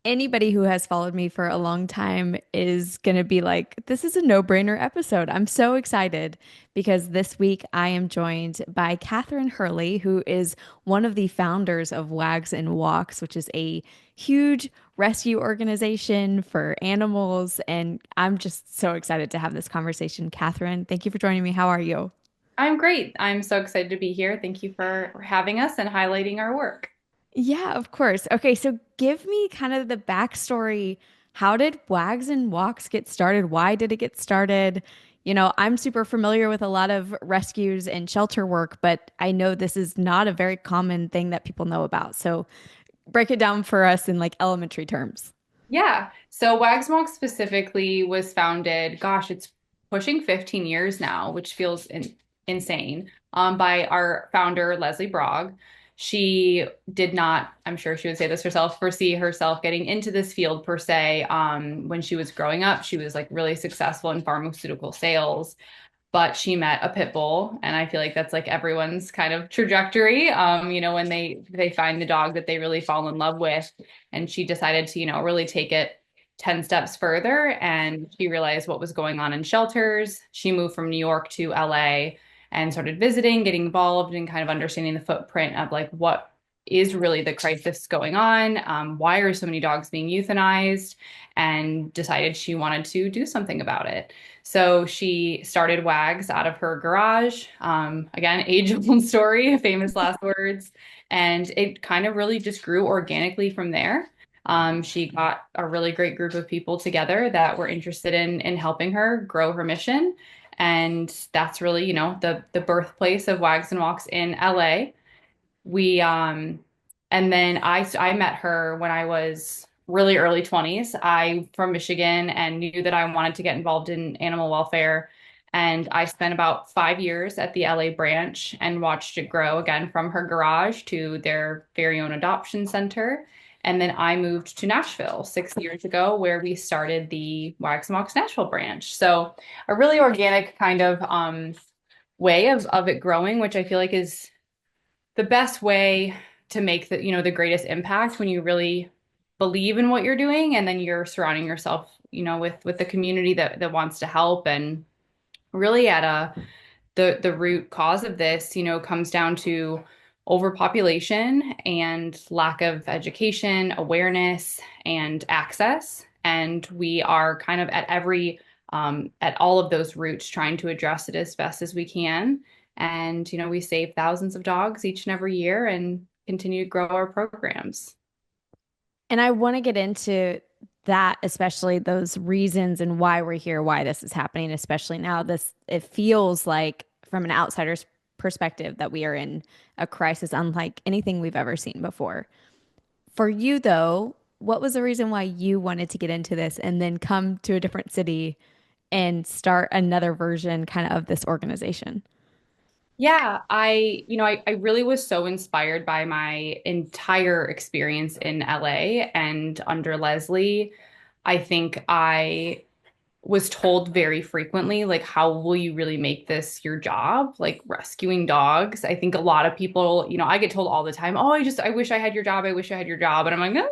Anybody who has followed me for a long time is going to be like, this is a no-brainer episode. I'm so excited because this week I am joined by Kathryn Hurley, who is one of the founders of Wags and Walks, which is a huge rescue organization for animals. And I'm just so excited to have this conversation. Kathryn, thank you for joining me. How are you? I'm great. I'm so excited to be here. Thank you for having us and highlighting our work. Yeah, of course. Okay, so give me kind of the backstory. How did Wags and Walks get started? Why did it get started? I'm super familiar with a lot of rescues and shelter work, but I know this is not a very common thing that people know about. So break it down for us in like elementary terms. Yeah. So Wags Walks specifically was founded, gosh, it's pushing 15 years now, which feels insane, by our founder, Leslie Brogg. She did not, I'm sure she would say this herself, foresee herself getting into this field per se. When she was growing up, she was like really successful in pharmaceutical sales, but she met a pit bull, and I feel like that's like everyone's kind of trajectory. When they find the dog that they really fall in love with, and she decided to really take it 10 steps further, and she realized what was going on in shelters. She moved from New York to LA and started visiting, getting involved, and kind of understanding the footprint of like what is really the crisis going on. Why are so many dogs being euthanized? And decided she wanted to do something about it. So she started Wags out of her garage. Again, age-old story, famous last words. And it kind of really just grew organically from there. She got a really great group of people together that were interested in helping her grow her mission. And that's really, the birthplace of Wags and Walks in LA. We and then I met her when I was really early 20s. I from Michigan and knew that I wanted to get involved in animal welfare. And I spent about 5 years at the LA branch and watched it grow again from her garage to their very own adoption center. And then I moved to Nashville 6 years ago, where we started the Wags Walks Nashville branch. So a really organic kind of way of it growing, which I feel like is the best way to make the greatest impact when you really believe in what you're doing, and then you're surrounding yourself with the community that wants to help. And really at the root cause of this comes down to overpopulation and lack of education, awareness, and access. And we are kind of at all of those roots trying to address it as best as we can. And we save thousands of dogs each and every year and continue to grow our programs. And I want to get into that, especially those reasons and why we're here, why this is happening, especially now. It feels like, from an outsider's perspective, that we are in a crisis unlike anything we've ever seen before. For you, though, what was the reason why you wanted to get into this and then come to a different city and start another version kind of this organization? Yeah, I really was so inspired by my entire experience in LA and under Leslie. I think I was told very frequently, like, how will you really make this your job? Like rescuing dogs. I think a lot of people, I get told all the time, oh, I wish I had your job. I wish I had your job. And I'm like, no,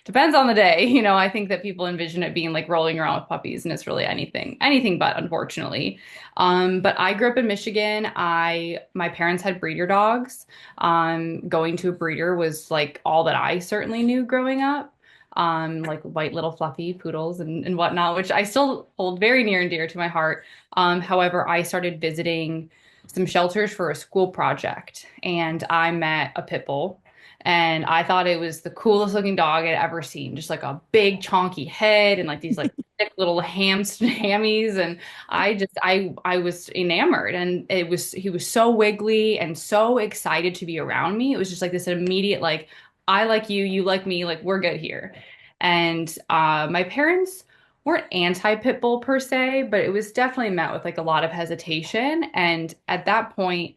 depends on the day. I think that people envision it being like rolling around with puppies, and it's really anything but, unfortunately. But I grew up in Michigan. My parents had breeder dogs. Going to a breeder was like all that I certainly knew growing up, like white little fluffy poodles and whatnot, which I still hold very near and dear to my heart. However, I started visiting some shelters for a school project, and I met a pit bull. And I thought it was the coolest looking dog I'd ever seen. Just like a big chonky head and like these like thick little hammies. And I was enamored. And he was so wiggly and so excited to be around me. It was just like this immediate like, I like you, you like me, like we're good here. And my parents weren't anti-pit bull per se, but it was definitely met with like a lot of hesitation. And at that point,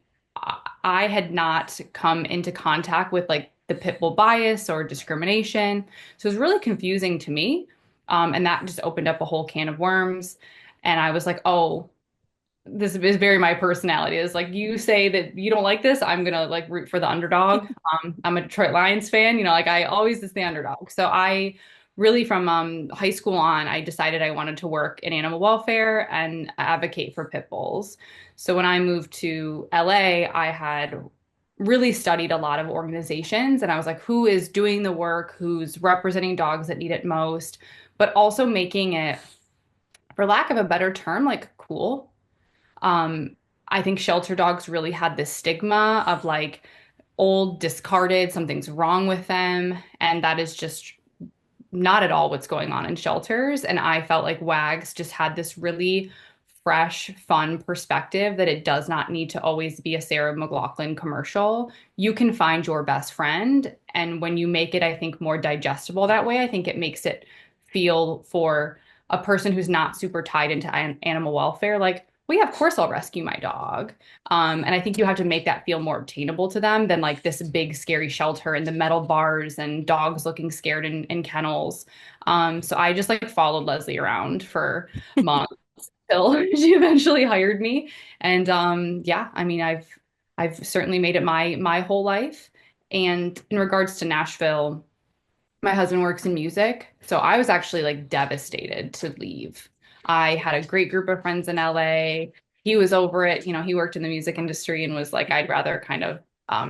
I had not come into contact with like the pit bull bias or discrimination. So it was really confusing to me. And that just opened up a whole can of worms. And I was like, oh, this is very my personality. It's like you say that you don't like this, I'm gonna like root for the underdog. I'm a Detroit Lions fan, like I always is the underdog. So I really from high school on, I decided I wanted to work in animal welfare and advocate for pit bulls. So when I moved to LA, I had really studied a lot of organizations and I was like, who is doing the work, who's representing dogs that need it most, but also making it, for lack of a better term, like cool. Um, I think shelter dogs really had this stigma of like old, discarded, something's wrong with them. And that is just not at all what's going on in shelters. And I felt like Wags just had this really fresh, fun perspective that it does not need to always be a Sarah McLachlan commercial. You can find your best friend. And when you make it, I think, more digestible that way, I think it makes it feel for a person who's not super tied into animal welfare, like, well, yeah, of course I'll rescue my dog. And I think you have to make that feel more obtainable to them than like this big scary shelter and the metal bars and dogs looking scared in kennels. So I just like followed Leslie around for months till she eventually hired me. And yeah, I mean I've certainly made it my whole life. And in regards to Nashville, my husband works in music, so I was actually like devastated to leave. I had a great group of friends in LA. He was over it, he worked in the music industry and was like, I'd rather kind of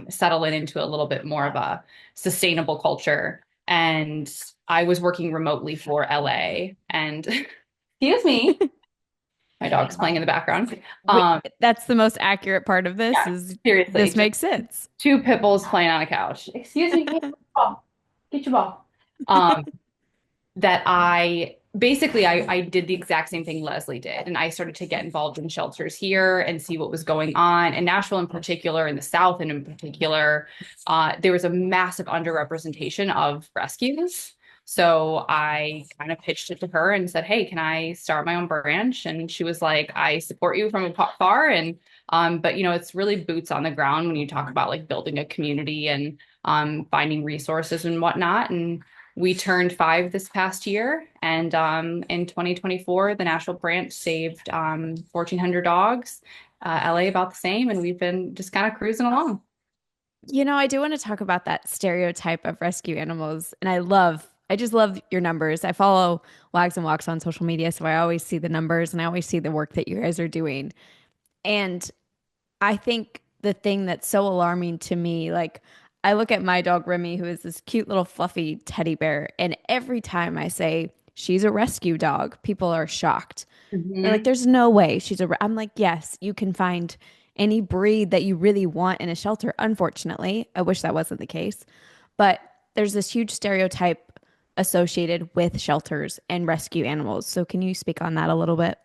settle into a little bit more of a sustainable culture. And I was working remotely for LA. And excuse me, my dog's playing in the background. Wait, Um, that's the most accurate part of this yeah, is seriously, this just makes sense. two pit bulls playing on a couch. Excuse me, get your ball. Get your ball. Um, that I basically I did the exact same thing Leslie did. And I started to get involved in shelters here and see what was going on. In Nashville in particular, in the South and in particular, there was a massive underrepresentation of rescues. So I kind of pitched it to her and said, hey, can I start my own branch? And she was like, I support you from afar. And but it's really boots on the ground when you talk about like building a community and finding resources and whatnot. And we turned 5 this past year, and in 2024, the Nashville branch saved 1,400 dogs. LA about the same, and we've been just kind of cruising along. I do want to talk about that stereotype of rescue animals. And I just love your numbers. I follow Wags and Walks on social media, so I always see the numbers and I always see the work that you guys are doing. And I think the thing that's so alarming to me, like I look at my dog Remy, who is this cute little fluffy teddy bear, and every time I say she's a rescue dog, people are shocked. They're like, Mhm. there's no way I'm like, yes, you can find any breed that you really want in a shelter. Unfortunately, I wish that wasn't the case. But there's this huge stereotype associated with shelters and rescue animals. So can you speak on that a little bit?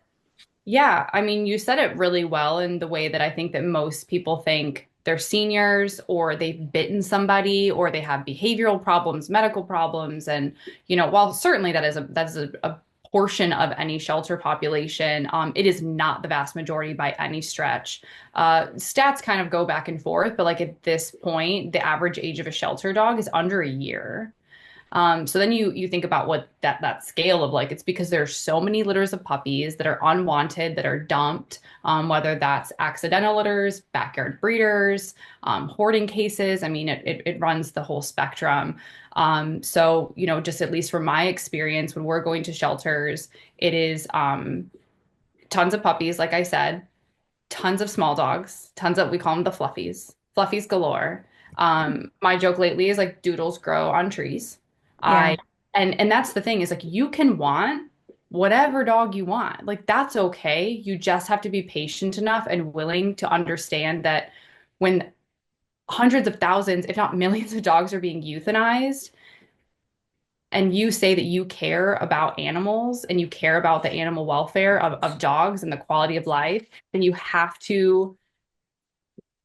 Yeah, I mean, you said it really well in the way that I think that most people think they're seniors or they've bitten somebody or they have behavioral problems, medical problems. And, while certainly that is a portion of any shelter population, it is not the vast majority by any stretch. Stats kind of go back and forth, but like at this point, the average age of a shelter dog is under a year. So then you think about what that scale of like it's because there's so many litters of puppies that are unwanted, that are dumped, whether that's accidental litters, backyard breeders, hoarding cases. I mean, it runs the whole spectrum. So just at least from my experience, when we're going to shelters, it is tons of puppies, like I said, tons of small dogs, tons of we call them the fluffies, fluffies galore. My joke lately is like doodles grow on trees. I Yeah. and that's the thing is like you can want whatever dog you want. Like that's okay. You just have to be patient enough and willing to understand that when hundreds of thousands, if not millions of dogs are being euthanized, and you say that you care about animals and you care about the animal welfare of dogs and the quality of life, then you have to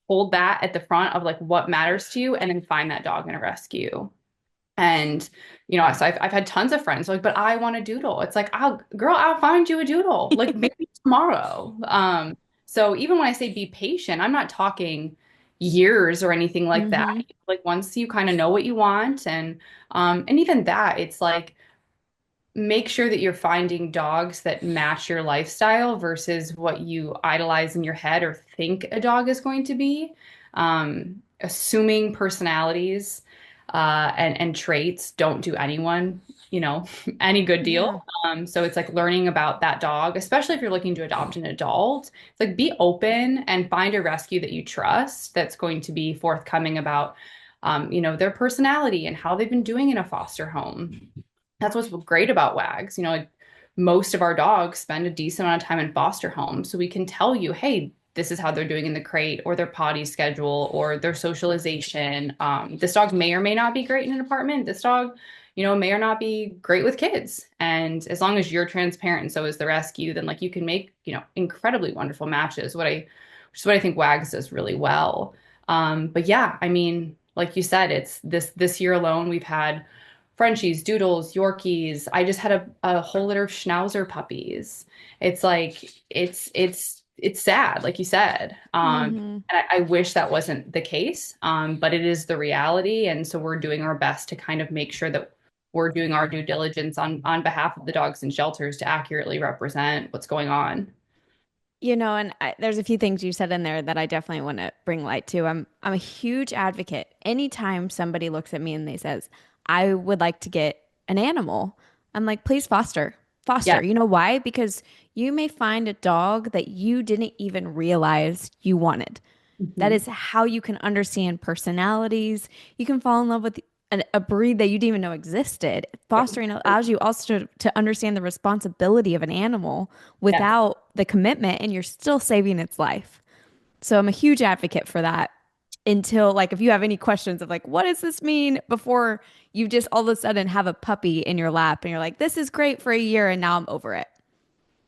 hold that at the front of like what matters to you and then find that dog in a rescue. And, so I've had tons of friends like, but I want a doodle. It's like, I'll find you a doodle, like maybe tomorrow. So even when I say be patient, I'm not talking years or anything like that. Hmm. Like once you kind of know what you want and even that, it's like make sure that you're finding dogs that match your lifestyle versus what you idolize in your head or think a dog is going to be. Assuming personalities. and traits don't do anyone, any good deal. Yeah. So it's like learning about that dog, especially if you're looking to adopt an adult. It's like be open and find a rescue that you trust that's going to be forthcoming about, their personality and how they've been doing in a foster home. That's what's great about WAGs. Like most of our dogs spend a decent amount of time in foster homes, so we can tell you, hey, this is how they're doing in the crate, or their potty schedule, or their socialization. This dog may or may not be great in an apartment. This dog, may or not be great with kids. And as long as you're transparent and so is the rescue, then like you can make, incredibly wonderful matches. Which is what I think WAGs does really well. But yeah, I mean, like you said, it's this year alone, we've had Frenchies, Doodles, Yorkies. I just had a whole litter of Schnauzer puppies. It's like it's sad, like you said. Hmm. And I wish that wasn't the case, but it is the reality, and so we're doing our best to kind of make sure that we're doing our due diligence on behalf of the dogs and shelters to accurately represent what's going on. There's a few things you said in there that I definitely want to bring light to. I'm a huge advocate. Anytime somebody looks at me and they says, "I would like to get an animal," I'm like, "Please foster. Yeah. Foster." You know why? Because you may find a dog that you didn't even realize you wanted. That Mhm. is how you can understand personalities. You can fall in love with a breed that you didn't even know existed. Fostering allows you also to understand the responsibility of an animal Yes. without the commitment, and you're still saving its life. So I'm a huge advocate for that until, like, if you have any questions of, like, what does this mean before you just all of a sudden have a puppy in your lap and you're like, this is great for a year and now I'm over it.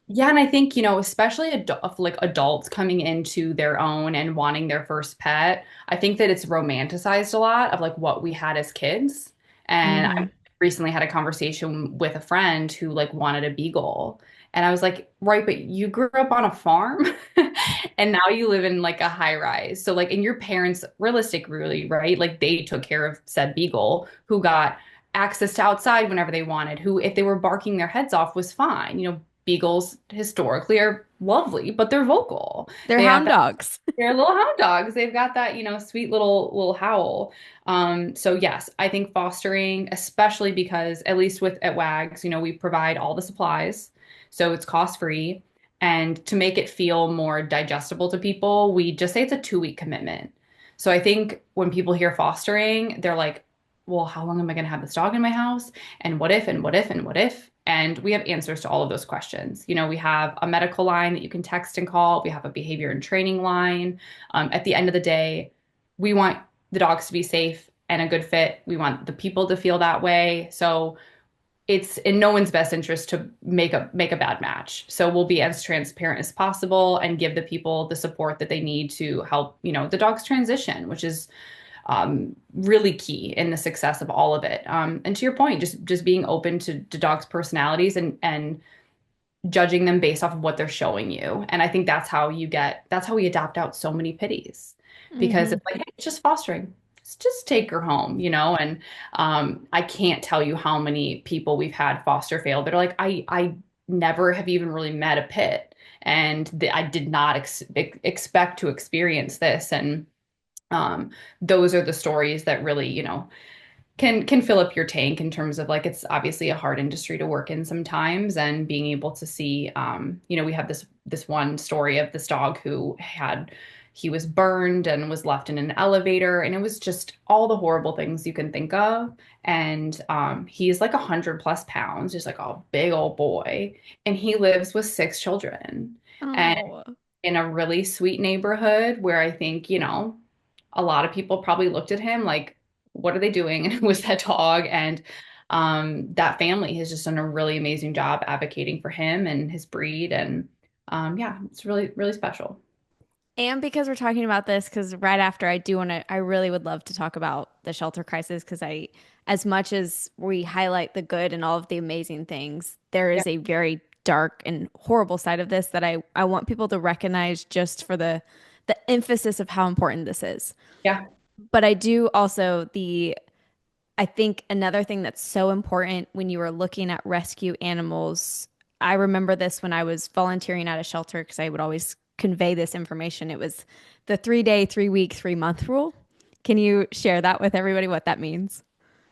Yeah, and I think, especially like adults coming into their own and wanting their first pet, I think that it's romanticized a lot of like what we had as kids. And I Hmm. recently had a conversation with a friend who like wanted a beagle. And I was like, right, but you grew up on a farm and now you live in like a high rise. So like, and your parents, realistic really, right? Like they took care of said beagle who got access to outside whenever they wanted, who if they were barking their heads off was fine. Beagles historically are lovely, but they're vocal. They're They have hound that, dogs. they're little hound dogs. They've got that, sweet little howl. So yes, I think fostering, especially because at least with at WAGs, we provide all the supplies, so it's cost free. And to make it feel more digestible to people, we just say it's a 2 week commitment. So I think when people hear fostering, they're like, well, how long am I going to have this dog in my house? And what if, and what if, and what if? And we have answers to all of those questions. We have a medical line that you can text and call. We have a behavior and training line. At the end of the day, we want the dogs to be safe and a good fit. We want the people to feel that way. So it's in no one's best interest to make a bad match. So we'll be as transparent as possible and give the people the support that they need to help, the dogs transition, which is really key in the success of all of it. And to your point, just being open to dogs' personalities and judging them based off of what they're showing you. And I think that's how we adopt out so many pitties because Hmm. it's like, hey, it's just fostering. Just take her home, and I can't tell you how many people we've had foster fail that are like, I never have even really met a pit, and I did not expect to experience this, and those are the stories that really, can fill up your tank in terms of like it's obviously a hard industry to work in sometimes, and being able to see, we have this one story of this dog who he was burned and was left in an elevator, and it was just all the horrible things you can think of. And he's like 100 plus pounds, just like a big old boy, and he lives with 6 children. And Oh. in a really sweet neighborhood where I think, a lot of people probably looked at him like, what are they doing? And it was that dog. And that family has just done a really amazing job advocating for him and his breed. And yeah, it's really, really special. And because we're talking about this, because right after I really would love to talk about the shelter crisis, because as much as we highlight the good and all of the amazing things, there Yeah. is a very dark and horrible side of this that I want people to recognize just for the emphasis of how important this is. Yeah. But I do also I think another thing that's so important when you are looking at rescue animals, I remember this when I was volunteering at a shelter because I would always convey this information. It was the 3 day, 3 week, 3 month rule. Can you share that with everybody what that means?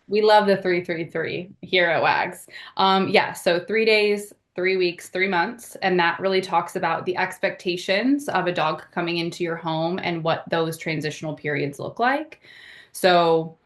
We love the 333 here at Wags. Yeah, so 3 days, 3 weeks, 3 months. And that really talks about the expectations of a dog coming into your home and what those transitional periods look like. So,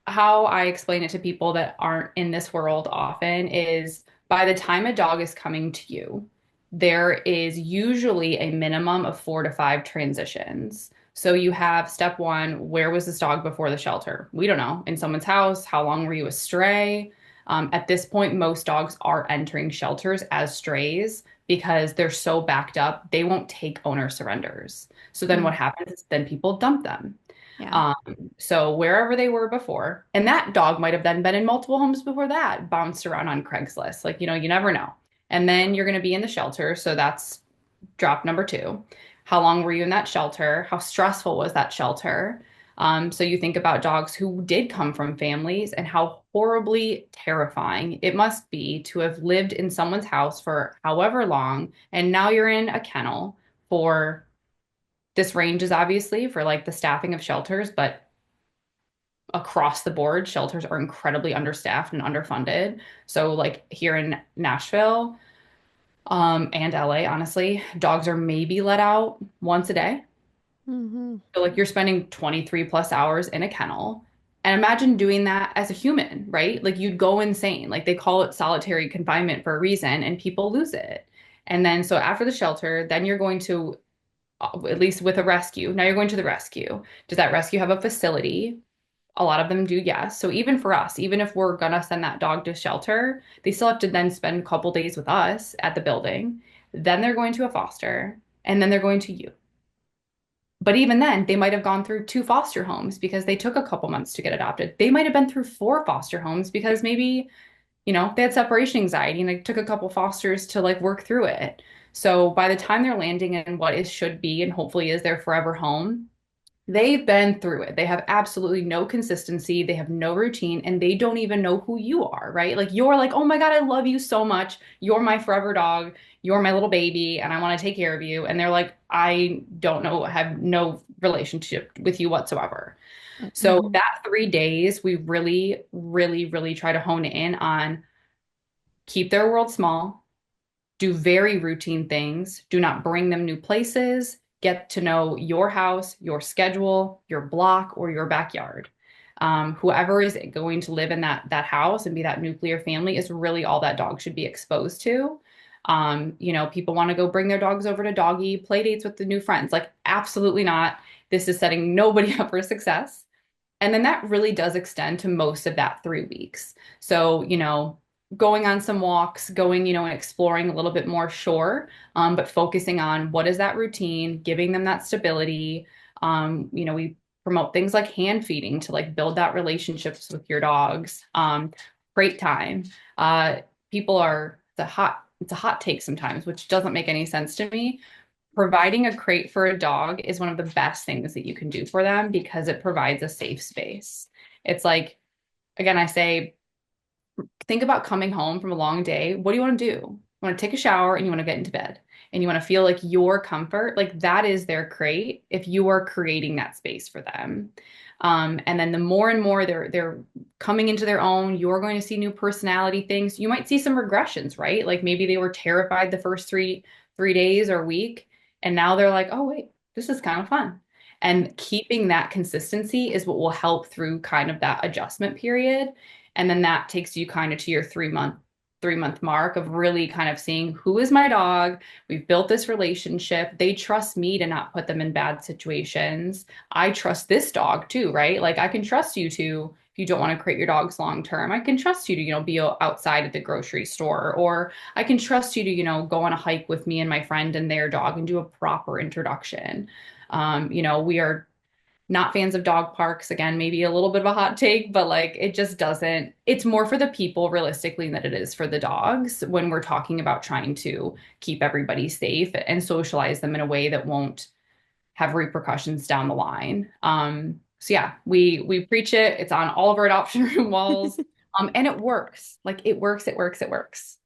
how I explain it to people that aren't in this world often is by the time a dog is coming to you, there is usually a minimum of 4 to 5 transitions. So you have step one, where was this dog before the shelter? We don't know. In someone's house, how long were you a stray? At this point, most dogs are entering shelters as strays because they're so backed up, they won't take owner surrenders. So then what Mm, happens is then people dump them. yeah. Um, so wherever they were before, and that dog might have then been in multiple homes before that, bounced around on Craigslist. Like, you never know. And then you're going to be in the shelter. So that's drop number two. How long were you in that shelter? How stressful was that shelter? So you think about dogs who did come from families and how horribly terrifying it must be to have lived in someone's house for however long, and now you're in a kennel for this ranges obviously for like the staffing of shelters, but across the board, shelters are incredibly understaffed and underfunded. So like here in Nashville, and LA, honestly, dogs are maybe let out once a day. Hmm. So like you're spending 23 plus hours in a kennel. And imagine doing that as a human, right? Like you'd go insane. Like they call it solitary confinement for a reason, and people lose it. And then so after the shelter, then you're going to at least with a rescue. Now you're going to the rescue. Does that rescue have a facility? A lot of them do, yes. So even for us, even if we're gonna send that dog to shelter, they still have to then spend a couple days with us at the building. Then they're going to a foster, and then they're going to you. But even then, they might have gone through 2 foster homes because they took a couple months to get adopted. They might have been through 4 foster homes because maybe, they had separation anxiety and it took a couple fosters to like work through it. So by the time they're landing in what is should be and hopefully is their forever home, they've been through it. They have absolutely no consistency. They have no routine and they don't even know who you are, right? Like you're like, oh my God, I love you so much. You're my forever dog. You're my little baby and I want to take care of you. And they're like, I don't know, have no relationship with you whatsoever. So Hmm. that 3 days, we really, really, really try to hone in on keep their world small, do very routine things. Do not bring them new places. Get to know your house, your schedule, your block, or your backyard. Whoever is going to live in that house and be that nuclear family is really all that dog should be exposed to. People want to go bring their dogs over to doggy play dates with the new friends. Like, absolutely not. This is setting nobody up for success. And then that really does extend to most of that 3 weeks. So, going on some walks, going, and exploring a little bit more, sure, but focusing on what is that routine, giving them that stability. We promote things like hand feeding to like build that relationships with your dogs. Crate time. Uh, people are, it's a hot take sometimes, which doesn't make any sense to me. Providing a crate for a dog is one of the best things that you can do for them because it provides a safe space. It's like, again, I say, think about coming home from a long day. What do you want to do? You want to take a shower and you want to get into bed and you want to feel like your comfort, like that is their crate if you are creating that space for them. And then the more and more they're coming into their own, you're going to see new personality things. You might see some regressions, right? Like maybe they were terrified the first three days or week, and now they're like, oh wait, this is kind of fun. And keeping that consistency is what will help through kind of that adjustment period. And then that takes you kind of to your 3-month mark of really kind of seeing who is my dog. We've built this relationship. They trust me to not put them in bad situations. I trust this dog too, right? Like I can trust you to, if you don't want to create your dogs long term, I can trust you to, be outside at the grocery store, or I can trust you to, go on a hike with me and my friend and their dog and do a proper introduction. We are not fans of dog parks. Again, maybe a little bit of a hot take, but like it just doesn't, it's more for the people realistically than it is for the dogs when we're talking about trying to keep everybody safe and socialize them in a way that won't have repercussions down the line. So yeah, we preach it. It's on all of our adoption room walls. And it works. Like it works, it works, it works.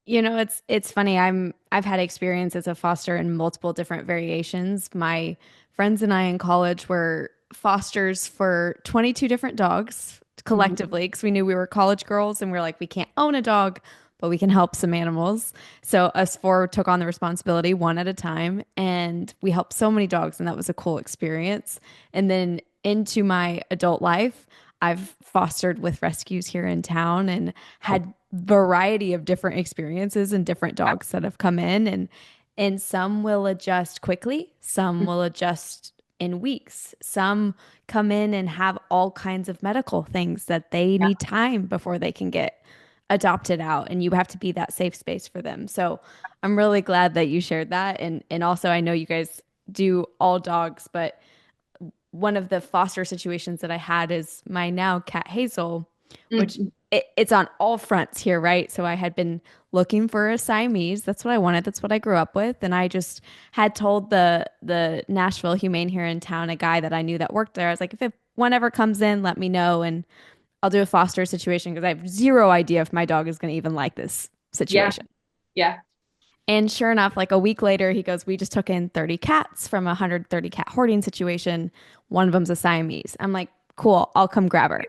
It's funny. I've had experience as a foster in multiple different variations. My friends and I in college were fosters for 22 different dogs Mhm. collectively because we knew we were college girls and we are like, we can't own a dog, but we can help some animals. So us four took on the responsibility one at a time and we helped so many dogs and that was a cool experience. And then into my adult life, I've fostered with rescues here in town and had variety of different experiences and different dogs that have come in and some will adjust quickly, some will adjust in weeks. Some come in and have all kinds of medical things that they Yeah. need time before they can get adopted out, and you have to be that safe space for them. So I'm really glad that you shared that. And also I know you guys do all dogs, but one of the foster situations that I had is my now cat Hazel, which Mhm. it's on all fronts here, right? So I had been looking for a Siamese. That's what I wanted. That's what I grew up with. And I just had told the Nashville Humane here in town, a guy that I knew that worked there. I was like, if one ever comes in, let me know and I'll do a foster situation because I have zero idea if my dog is going to even like this Yeah. situation. Yeah. And sure enough, like a week later, he goes, we just took in 30 cats from a 130 cat hoarding situation. One of them's a Siamese. I'm like, cool, I'll come grab her.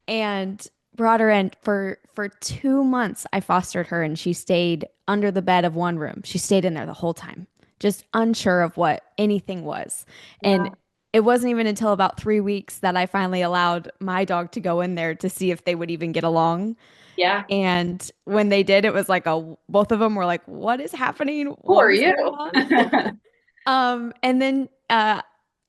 And brought her in for 2 months. I fostered her and she stayed under the bed of one room. She stayed in there the whole time, just unsure of what anything was. And Yeah. it wasn't even until about 3 weeks that I finally allowed my dog to go in there to see if they would even get along. Yeah. And when they did, it was like both of them were like, what is happening? Who What are is you? going on? And then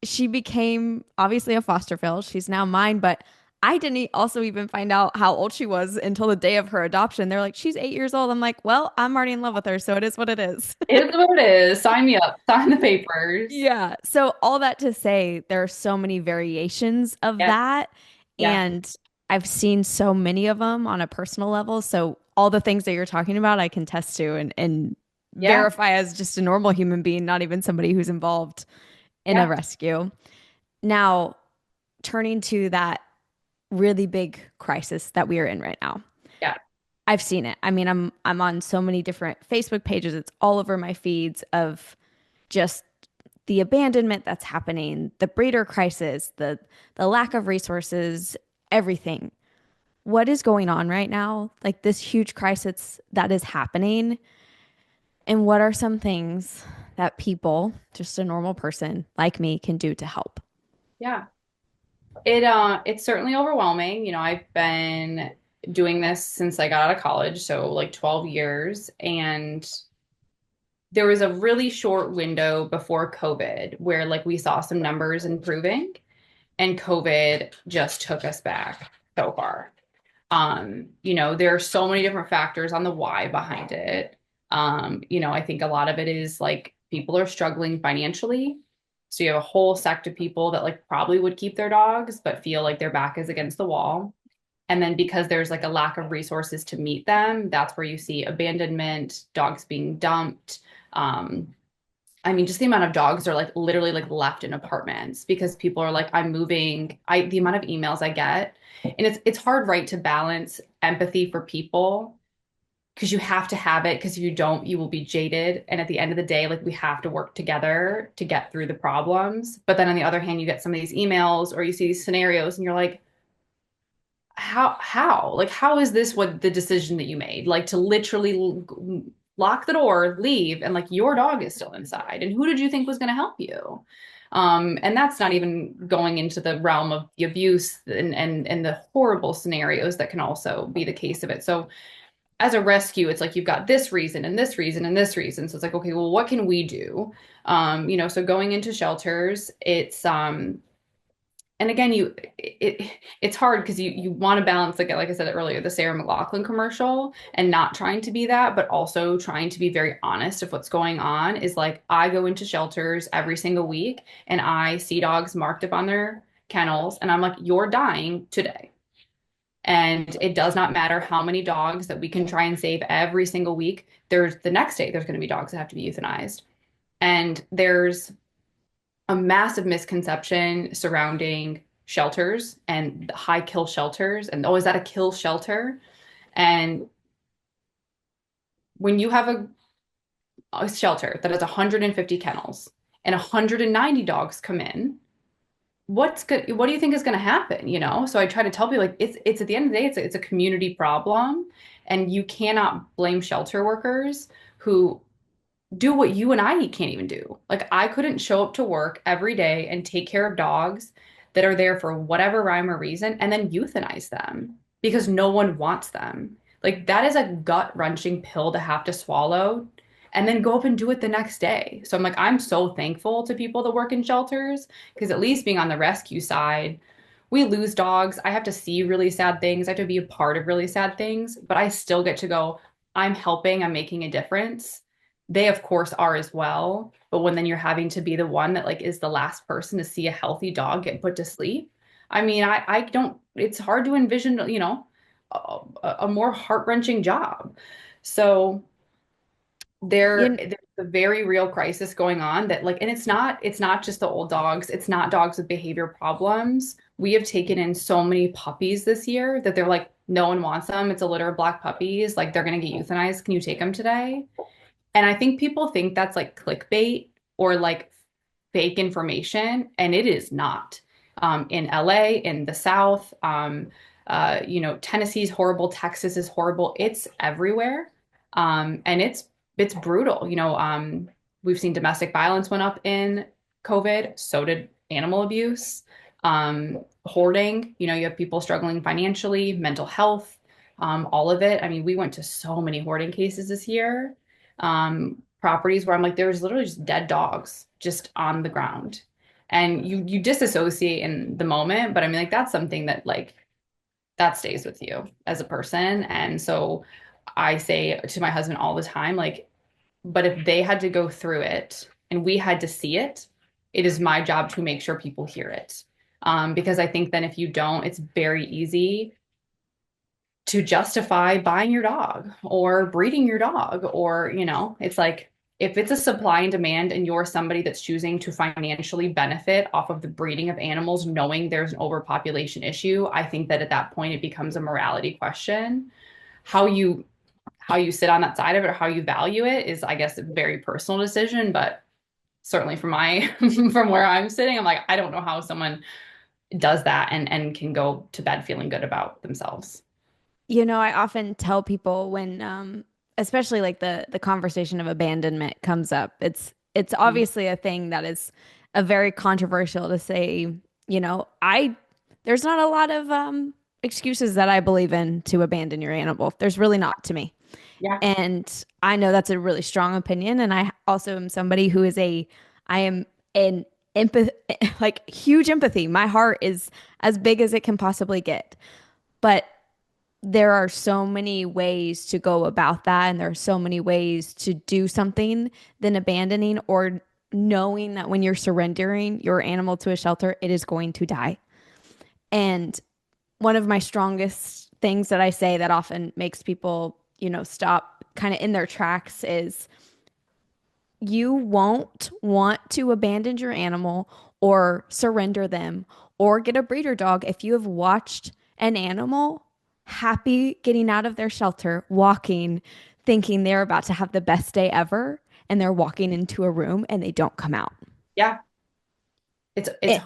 she became obviously a foster fill. She's now mine, but I didn't also even find out how old she was until the day of her adoption. They're like, she's 8 years old. I'm like, well, I'm already in love with her, so it is what it is. It is what it is. Sign me up. Sign the papers. Yeah. So all that to say, there are so many variations of Yeah. that, Yeah. and I've seen so many of them on a personal level. So all the things that you're talking about, I can test to and Yeah. verify as just a normal human being, not even somebody who's involved in a Yeah. rescue. Now, turning to that really big crisis that we are in right now. Yeah. I've seen it. I mean, I'm on so many different Facebook pages. It's all over my feeds of just the abandonment that's happening, the breeder crisis, the lack of resources, everything. What is going on right now? Like this huge crisis that is happening, and what are some things that people, just a normal person like me, can do to help? Yeah. It's certainly overwhelming. I've been doing this since I got out of college, so like 12 years, and there was a really short window before COVID where like we saw some numbers improving and COVID just took us back so far. There are so many different factors on the why behind it. I think a lot of it is like people are struggling financially. So you have a whole sect of people that like probably would keep their dogs, but feel like their back is against the wall. And then because there's like a lack of resources to meet them, that's where you see abandonment, dogs being dumped. Um, I mean, just the amount of dogs are like literally like left in apartments because people are like, I'm moving. The amount of emails I get, and it's hard, right, to balance empathy for people because you have to have it because if you don't, you will be jaded. And at the end of the day, like we have to work together to get through the problems. But then on the other hand, you get some of these emails or you see these scenarios and you're like, how is this what the decision that you made, like to literally lock the door, leave, and like your dog is still inside, and who did you think was going to help you? And that's not even going into the realm of the abuse and the horrible scenarios that can also be the case of it. So as a rescue, it's like you've got this reason and this reason and this reason. So it's like, okay, well, what can we do? So going into shelters, it's and again, it's hard because you want to balance, like I said earlier, the Sarah McLachlan commercial and not trying to be that, but also trying to be very honest of what's going on. Is like I go into shelters every single week and I see dogs marked up on their kennels, and I'm like, you're dying today. And it does not matter how many dogs that we can try and save every single week. There's the next day, there's going to be dogs that have to be euthanized. And there's a massive misconception surrounding shelters and high kill shelters. And oh, is that a kill shelter? And when you have a shelter that has 150 kennels and 190 dogs come in, what's good, what do you think is going to happen, you know? So I try to tell people like it's at the end of the day, it's a community problem, and you cannot blame shelter workers who do what you and I can't even do. Like I couldn't show up to work every day and take care of dogs that are there for whatever rhyme or reason and then euthanize them because no one wants them. Like that is a gut-wrenching pill to have to swallow and then go up and do it the next day. So I'm like, I'm so thankful to people that work in shelters because at least being on the rescue side, we lose dogs. I have to see really sad things. I have to be a part of really sad things, but I still get to go, I'm helping, I'm making a difference. They, of course, are as well. But when then you're having to be the one that like is the last person to see a healthy dog get put to sleep. I mean, I don't, it's hard to envision, you know, a more heart-wrenching job. So You, there's a very real crisis going on that like, and it's not just the old dogs, it's not dogs with behavior problems. We have taken in so many puppies this year that they're like, no one wants them. It's a litter of black puppies. Like they're gonna get euthanized. Can you take them today? And I think people think that's like clickbait or like fake information, and it is not. In LA, in the South, you know, Tennessee's horrible, Texas is horrible. It's everywhere, and it's brutal. You know, we've seen domestic violence went up in COVID. So did animal abuse, hoarding. You know, you have people struggling financially, mental health, all of it. I mean, we went to so many hoarding cases this year, properties where I'm like, there's literally just dead dogs just on the ground. And you disassociate in the moment, but I mean like that's something that like that stays with you as a person. And so I say to my husband all the time, like, but if they had to go through it and we had to see it, it is my job to make sure people hear it. Because I think then if you don't, it's very easy to justify buying your dog or breeding your dog or you know it's like if it's a supply and demand and you're somebody that's choosing to financially benefit off of the breeding of animals knowing there's an overpopulation issue, I think that at that point it becomes a morality question. How you sit on that side of it or how you value it is I guess a very personal decision, but certainly from my from where I'm sitting I'm like I don't know how someone does that and can go to bed feeling good about themselves. I often tell people when, especially like the conversation of abandonment comes up, it's obviously a thing that is a very controversial to say, there's not a lot of excuses that I believe in to abandon your animal. There's really not to me. Yeah. And I know that's a really strong opinion. And I also am somebody who I am an empath, like huge empathy. My heart is as big as it can possibly get. But there are so many ways to go about that, and there are so many ways to do something than abandoning or knowing that when you're surrendering your animal to a shelter, it is going to die. And one of my strongest things that I say that often makes people, stop kind of in their tracks is you won't want to abandon your animal or surrender them or get a breeder dog if you have watched an animal happy getting out of their shelter, walking, thinking they're about to have the best day ever, and they're walking into a room and they don't come out. Yeah. It's It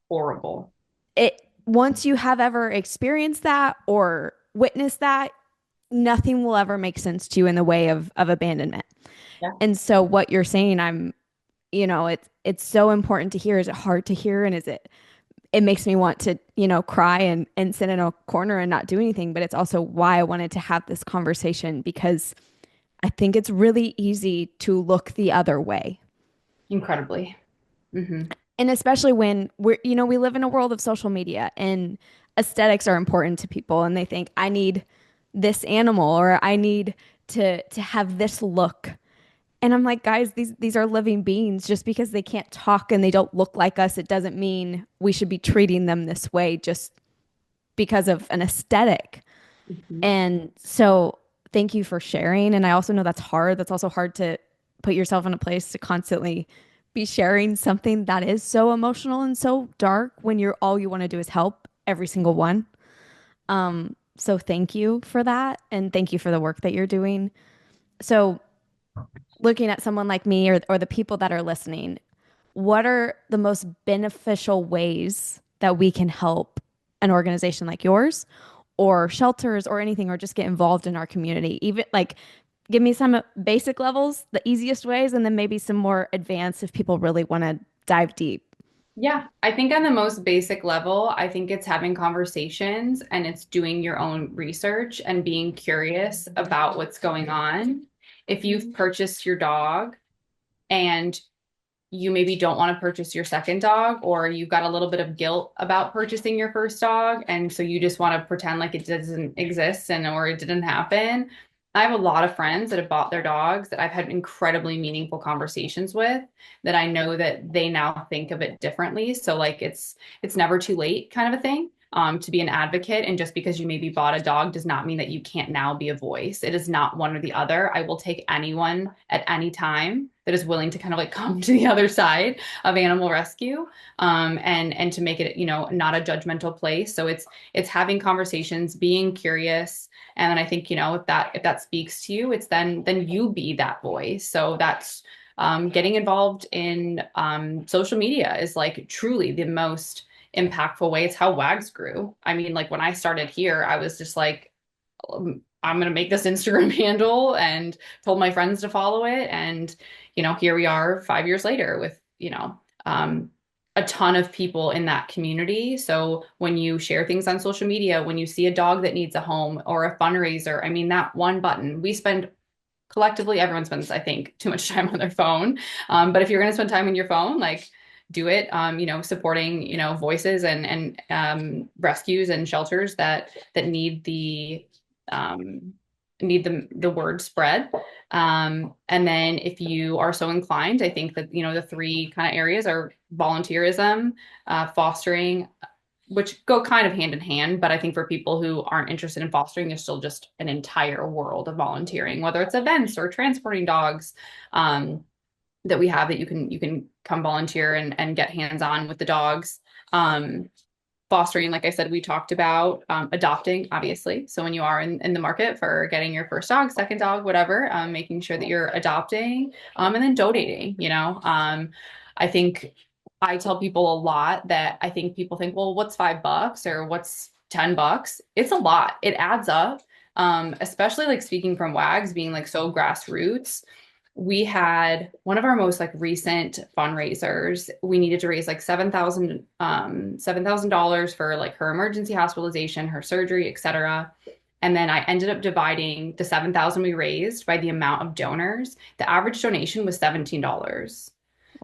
horrible. it once you have ever experienced that or witnessed that, nothing will ever make sense to you in the way of abandonment. Yeah. And so what you're saying, it's so important to hear. Is it hard to hear? And it makes me want to, cry and sit in a corner and not do anything. But it's also why I wanted to have this conversation because I think it's really easy to look the other way. Incredibly. Hmm. And especially when we live in a world of social media and aesthetics are important to people and they think I need this animal or I need to have this look. And I'm like, guys, these are living beings. Just because they can't talk and they don't look like us, it doesn't mean we should be treating them this way just because of an aesthetic. Hmm. And so thank you for sharing. And I also know that's hard. That's also hard to put yourself in a place to constantly be sharing something that is so emotional and so dark when you're all you want to do is help every single one. So thank you for that. And thank you for the work that you're doing. So looking at someone like me or the people that are listening, what are the most beneficial ways that we can help an organization like yours or shelters or anything, or just get involved in our community? Even like give me some basic levels, the easiest ways, and then maybe some more advanced if people really want to dive deep. Yeah, I think on the most basic level, I think it's having conversations and it's doing your own research and being curious about what's going on. If you've purchased your dog and you maybe don't want to purchase your second dog, or you've got a little bit of guilt about purchasing your first dog, and so you just want to pretend like it doesn't exist and or it didn't happen. I have a lot of friends that have bought their dogs that I've had incredibly meaningful conversations with that I know that they now think of it differently. So like it's never too late kind of a thing. To be an advocate. And just because you maybe bought a dog does not mean that you can't now be a voice. It is not one or the other. I will take anyone at any time that is willing to kind of like come to the other side of animal rescue, and to make it, not a judgmental place. So it's having conversations, being curious. And then I think, if that speaks to you, it's then you be that voice. So that's getting involved in social media is like truly the most impactful way. It's how Wags grew. I mean, like when I started here, I was just like, I'm going to make this Instagram handle and told my friends to follow it. And, here we are 5 years later with, a ton of people in that community. So when you share things on social media, when you see a dog that needs a home or a fundraiser, I mean, that one button, we spend collectively, everyone spends, I think, too much time on their phone. But if you're going to spend time on your phone, like do it, supporting, voices and rescues and shelters that um, need the word spread. And then if you are so inclined, I think that, the three kind of areas are volunteerism, fostering, which go kind of hand in hand. But I think for people who aren't interested in fostering, there's still just an entire world of volunteering, whether it's events or transporting dogs, that we have that you can come volunteer and get hands on with the dogs. Um, Fostering, like I said, we talked about adopting, obviously. So when you are in the market for getting your first dog, second dog, whatever, making sure that you're adopting, and then donating, I think I tell people a lot that I think people think, well, what's $5 or what's $10? It's a lot. It adds up. Especially like speaking from Wags being like so grassroots, we had one of our most like recent fundraisers. We needed to raise like $7,000 for like her emergency hospitalization, her surgery, etc. And then I ended up dividing the 7,000 we raised by the amount of donors. The average donation was $17.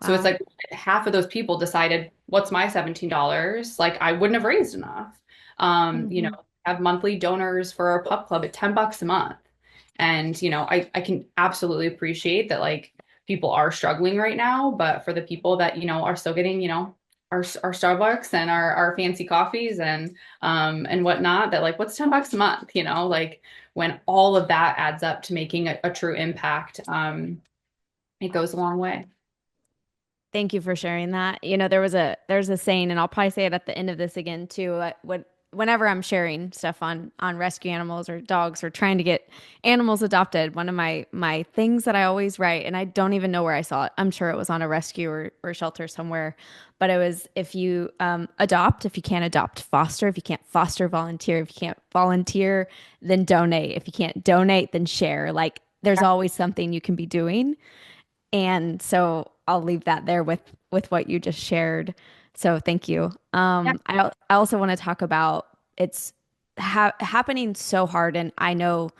So it's Wow. like half of those people decided, what's my $17? Like I wouldn't have raised enough. Hmm. Have monthly donors for our pup club at $10 a month. And, I can absolutely appreciate that like people are struggling right now, but for the people that, are still getting, our Starbucks and our fancy coffees and whatnot, that like what's $10 a month, like when all of that adds up to making a true impact, it goes a long way. Thank you for sharing that. There's a saying, and I'll probably say it at the end of this again too. Whenever I'm sharing stuff on rescue animals or dogs or trying to get animals adopted, one of my things that I always write, and I don't even know where I saw it. I'm sure it was on a rescue or shelter somewhere, but it was if you adopt, if you can't adopt, foster. If you can't foster, volunteer. If you can't volunteer, then donate. If you can't donate, then share. Like there's always something you can be doing. And so I'll leave that there with what you just shared. So thank you. I also want to talk about it's happening so hard, and I know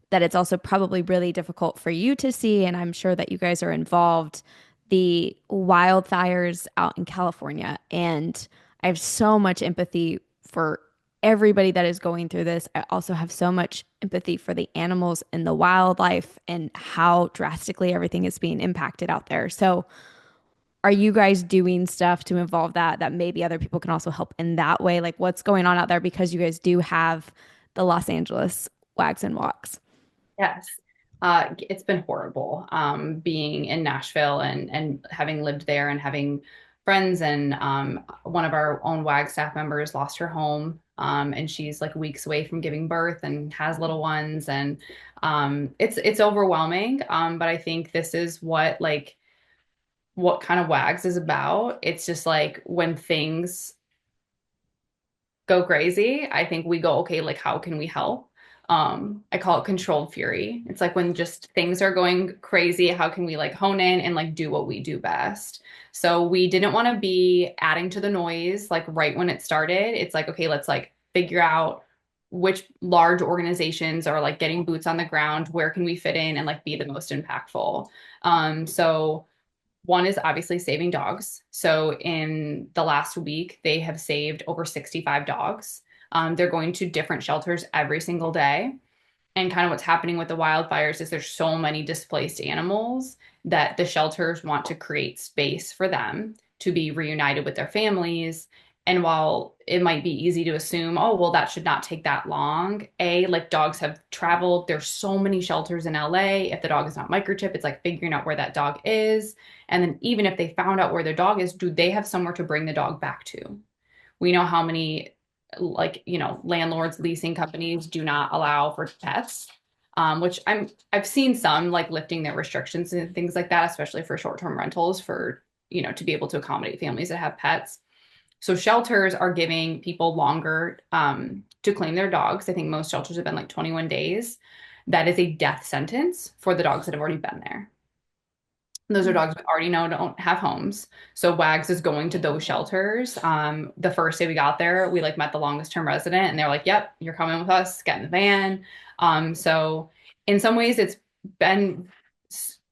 that it's also probably really difficult for you to see, and I'm sure that you guys are involved, the wildfires out in California. And I have so much empathy for everybody that is going through this. I also have so much empathy for the animals and the wildlife and how drastically everything is being impacted out there. So, are you guys doing stuff to involve that maybe other people can also help in that way? Like what's going on out there because you guys do have the Los Angeles Wags and Walks. Yes. It's been horrible, being in Nashville and having lived there and having friends. And one of our own WAG staff members lost her home, and she's like weeks away from giving birth and has little ones. And it's overwhelming. But I think this is what like what kind of Wags is about. It's just like when things go crazy, I think we go, okay, like how can we help? I call it controlled fury. It's like when just things are going crazy, how can we like hone in and like do what we do best? So we didn't want to be adding to the noise like right when it started. It's like, okay, let's like figure out which large organizations are like getting boots on the ground, where can we fit in and like be the most impactful. So one is obviously saving dogs. So in the last week, they have saved over 65 dogs. They're going to different shelters every single day. And kind of what's happening with the wildfires is there's so many displaced animals that the shelters want to create space for them to be reunited with their families. And while it might be easy to assume, oh, well, that should not take that long, like dogs have traveled. There's so many shelters in LA. If the dog is not microchipped, it's like figuring out where that dog is. And then even if they found out where their dog is, do they have somewhere to bring the dog back to? We know how many like landlords, leasing companies do not allow for pets, which I've seen some like lifting their restrictions and things like that, especially for short-term rentals for to be able to accommodate families that have pets. So shelters are giving people longer to claim their dogs. I think most shelters have been like 21 days. That is a death sentence for the dogs that have already been there. Those are dogs we already know don't have homes. So Wags is going to those shelters. The first day we got there, we like met the longest term resident and they're like, yep, you're coming with us, get in the van. So in some ways it's been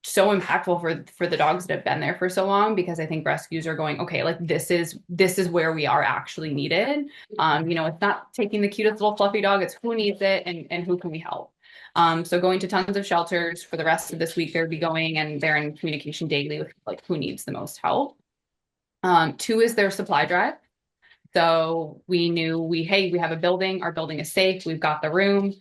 so impactful for the dogs that have been there for so long because I think rescues are going, okay, like this is where we are actually needed. It's not taking the cutest little fluffy dog, it's who needs it and who can we help. So going to tons of shelters for the rest of this week, they'll be going and they're in communication daily with like who needs the most help. Two is their supply drive. So we knew we have a building, our building is safe, we've got the room.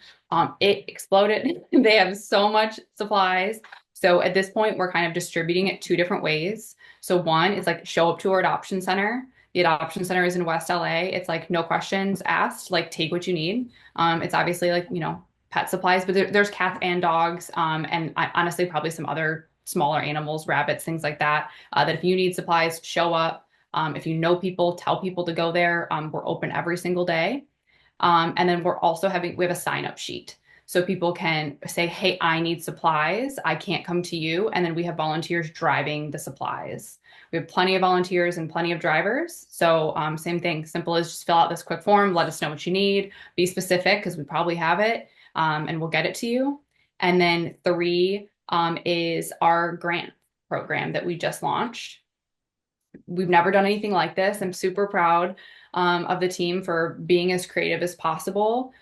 It exploded. They have so much supplies. So at this point, we're kind of distributing it two different ways. So one is like show up to our adoption center. The adoption center is in West LA. It's like no questions asked, like take what you need. It's obviously like, pet supplies, but there's cats and dogs, and honestly, probably some other smaller animals, rabbits, things like that, that if you need supplies, show up. If you know people, tell people to go there. We're open every single day. And then we have a sign up sheet. So people can say, hey, I need supplies. I can't come to you. And then we have volunteers driving the supplies. We have plenty of volunteers and plenty of drivers. So same thing, simple as just fill out this quick form, let us know what you need, be specific because we probably have it, and we'll get it to you. And then three is our grant program that we just launched. We've never done anything like this. I'm super proud of the team for being as creative as possible.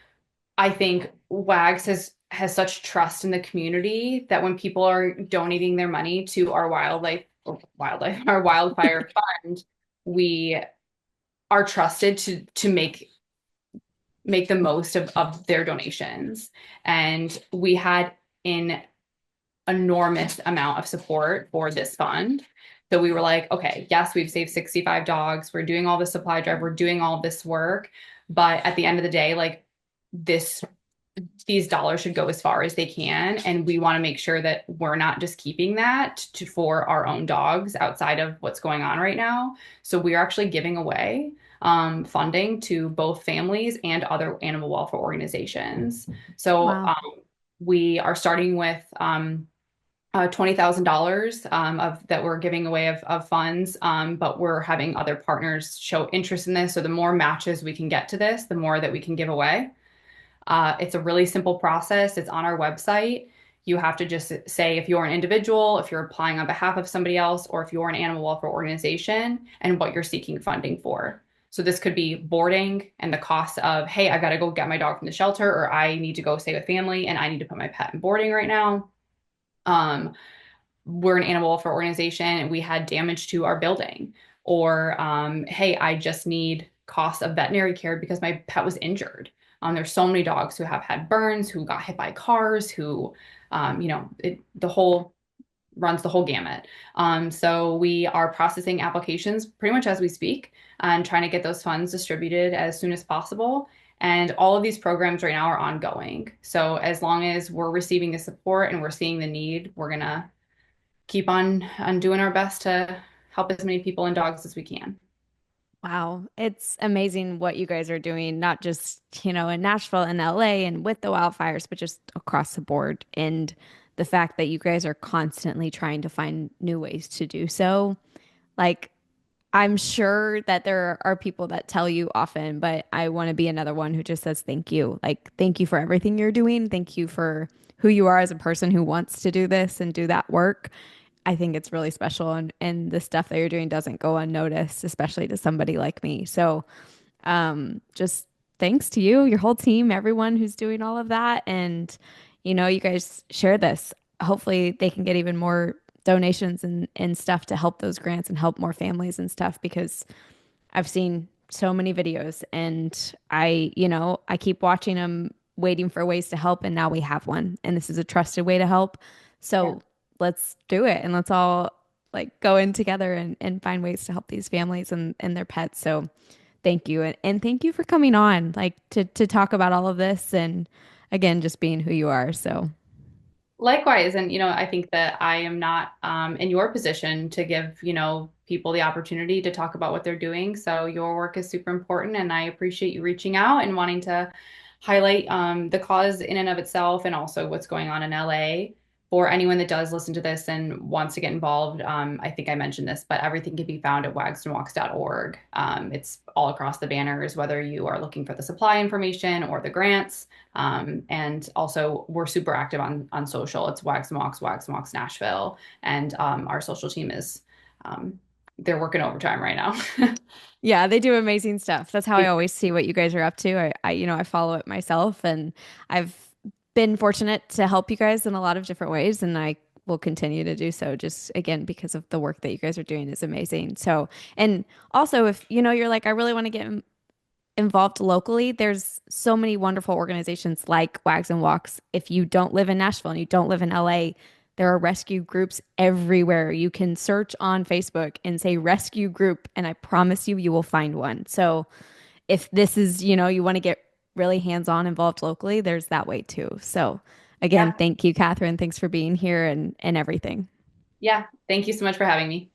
I think Wags has such trust in the community that when people are donating their money to our our wildfire fund, we are trusted to make the most of their donations. And we had an enormous amount of support for this fund. So we were like, okay, yes, we've saved 65 dogs. We're doing all the supply drive. We're doing all this work. But at the end of the day, like these dollars should go as far as they can. And we want to make sure that we're not just keeping that for our own dogs outside of what's going on right now. So we're actually giving away funding to both families and other animal welfare organizations. So Wow. we are starting with $20,000 of that we're giving away of funds, but we're having other partners show interest in this. So the more matches we can get to this, the more that we can give away. It's a really simple process. It's on our website. You have to just say if you're an individual, if you're applying on behalf of somebody else, or if you're an animal welfare organization and what you're seeking funding for. So this could be boarding and the cost of, hey, I got to go get my dog from the shelter, or I need to go stay with family and I need to put my pet in boarding right now. We're an animal welfare organization and we had damage to our building. Or, hey, I just need costs of veterinary care because my pet was injured. There's so many dogs who have had burns, who got hit by cars, who, the whole runs the whole gamut. So we are processing applications pretty much as we speak and trying to get those funds distributed as soon as possible. And all of these programs right now are ongoing. So as long as we're receiving the support and we're seeing the need, we're gonna keep on doing our best to help as many people and dogs as we can. Wow, it's amazing what you guys are doing, not just, in Nashville and LA and with the wildfires, but just across the board. And the fact that you guys are constantly trying to find new ways to do so. Like, I'm sure that there are people that tell you often, but I want to be another one who just says thank you. Like, thank you for everything you're doing. Thank you for who you are as a person who wants to do this and do that work. I think it's really special, and the stuff that you're doing doesn't go unnoticed, especially to somebody like me. So, just thanks to you, your whole team, everyone who's doing all of that. And, you guys share this. Hopefully they can get even more donations and stuff to help those grants and help more families and stuff because I've seen so many videos and I keep watching them, waiting for ways to help. And now we have one. And this is a trusted way to help. Yeah. So let's do it and let's all like go in together and find ways to help these families and their pets. So thank you. And thank you for coming on like to talk about all of this and again, just being who you are. So Likewise, and I think that I am not in your position to give, people the opportunity to talk about what they're doing. So your work is super important, and I appreciate you reaching out and wanting to highlight the cause in and of itself, and also what's going on in LA. For anyone that does listen to this and wants to get involved, I think I mentioned this, but everything can be found at wagsandwalks.org. It's all across the banners, whether you are looking for the supply information or the grants. And also, we're super active on social. It's Wags and Walks Nashville, and our social team is they're working overtime right now. yeah, they do amazing stuff. That's how I always see what you guys are up to. I follow it myself and I've been fortunate to help you guys in a lot of different ways and I will continue to do so just again because of the work that you guys are doing is amazing. So, and also if you're like I really want to get involved locally, there's so many wonderful organizations like Wags and Walks. If you don't live in Nashville and you don't live in LA, there are rescue groups everywhere. You can search on Facebook and say rescue group, and I promise you, you will find one. So if this is, you want to get really hands-on involved locally, there's that way too. So again, Yeah. thank you, Kathryn. Thanks for being here and everything. Yeah. Thank you so much for having me.